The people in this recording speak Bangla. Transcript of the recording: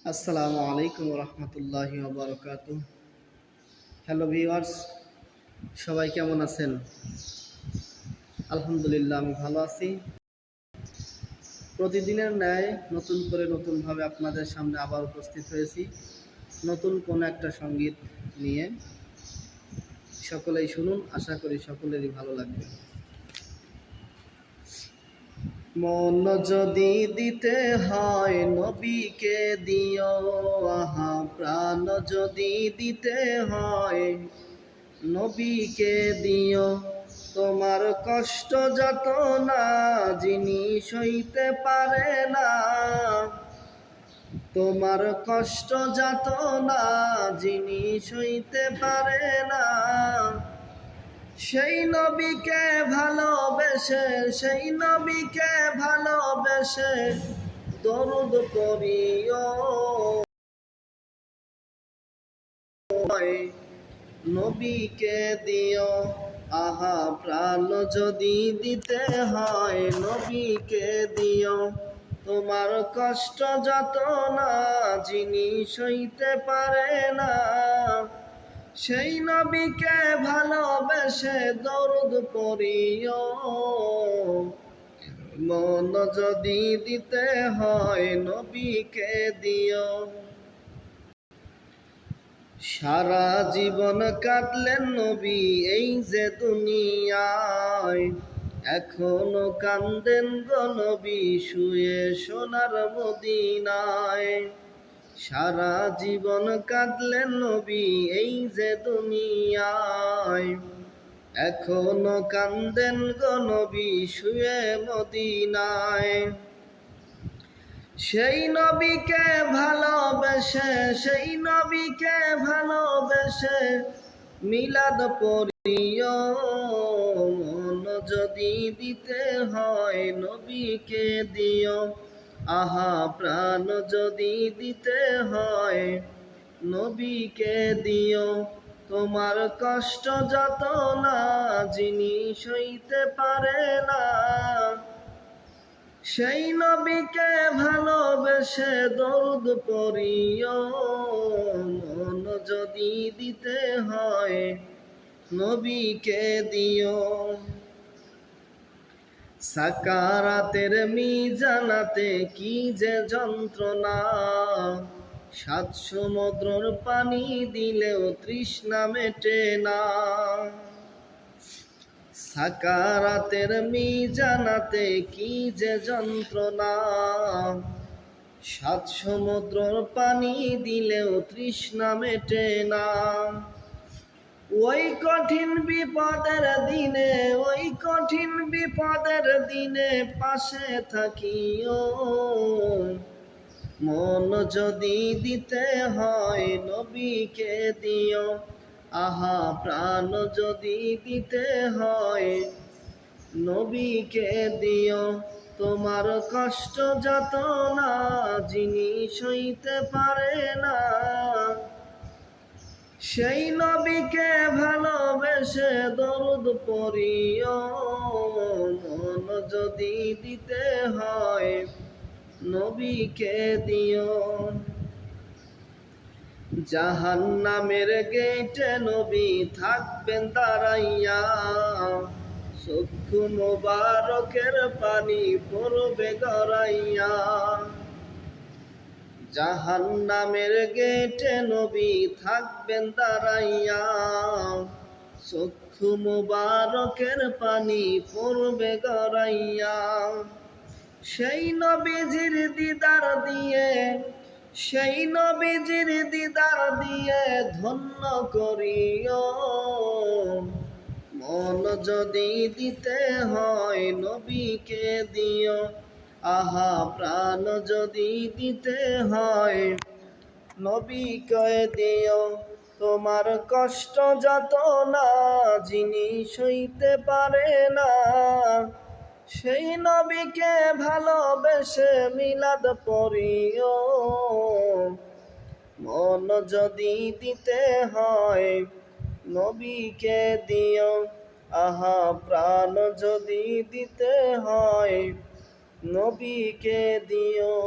আসসালামু আলাইকুম রহমতুল্লাহি ওয়া হ্যালো ভিউয়ার্স, সবাই কেমন আছেন? আলহামদুলিল্লাহ, আমি ভালো আছি। প্রতিদিনের ন্যায় নতুনভাবে আপনাদের সামনে আবার উপস্থিত হয়েছি নতুন কোনো একটা সঙ্গীত নিয়ে। সকলেই শুনুন, আশা করি সকলেরই ভালো লাগবে। মন যদি দিতে হয় নবীকে দিও, আহা প্রাণ যদি দিতে হয় নবীকে দিও। তোমার কষ্ট যত না যিনি সইতে পারে না, তোমার কষ্ট যত না যিনি সইতে পারে না, সেই নবীকে ভালোবেসে, সেই নবীকে ভালোবেসে দরুদ পড়িও। নবীকে দিও, আহা প্রাণ যদি দিতে হয় নবীকে দিও। তোমার কষ্ট যত না যিনি সইতে পারে না, সেই নবীকে ভালোবেসে দরুদ পড়িও। মন যদি দিতে হয় নবীকে দিও। সারা জীবন কাটলেন নবী এই যে দুনিয়ায়, এখনো কান্দেন গো নবী শুয়ে সোনার মদিনায়। সারা জীবন কাটলেন নবী এই যে দুনিয়ায়, এখনো কান্দেন গো নবী শুয়ে মদিনায়। সেই নবীকে ভালোবেসে, সেই নবীকে ভালোবেসে মিলাদ পড়িও। মন যদি দিতে হয় নবীকে দিও, আহা প্রাণ যদি দিতে হয় নবীকে দিও। তোমার কষ্ট যত না যিনি সইতে পারে না, সেই নবীকে ভালোবেসে দরুদ পড়িও। মন যদি দিতে হয় নবীকে দিও। সাকারাতের মিজানাতে কি যে যন্ত্রণা, সাত সমুদ্রের পানি দিলেও তৃষ্ণা মেটে না। সাকারাতের মিজানাতে কি যে যন্ত্রণা, সাত সমুদ্রের পানি দিলেও তৃষ্ণা মেটে না। ওই কঠিন বিপদের দিনে, ওই কঠিন বিপদের দিনে পাশে থাকিও। মন যদি দিতে হয় নবীকে দিও, আহা প্রাণ যদি দিতে হয় নবীকে দিও। তোমার কষ্ট যত না যিনি সইতে পারে না, সেই নবীকে ভালোবেসে দরুদ পড়িও। মন যদি দিতে হয় নবীকে দিও। জাহান্নামের গেটে নবী থাকবেন দাঁড়াইয়া, চক্ষু মোবারকের পানি পড়বে গড়াইয়া। জাহান্নামের গেটে নবী থাকবেন দাঁড়াইয়া, চক্ষু মোবারকের পানি পড়বে গড়াইয়া। সেই নবীজির দিদার দিয়ে, সেই নবীজির দিদার দিয়ে ধন্য করিও। মন যদি দিতে হয় নবীকে দিও, আহা প্রাণ যদি দিতে হয় নবীকে দিও। তোমার কষ্ট যত না যিনি সইতে পারে না, সেই নবীকে ভালোবেসে মিলাদ পড়িও। মন যদি দিতে হয় নবীকে দিও, আহা প্রাণ যদি দিতে হয় নবীকে দিও।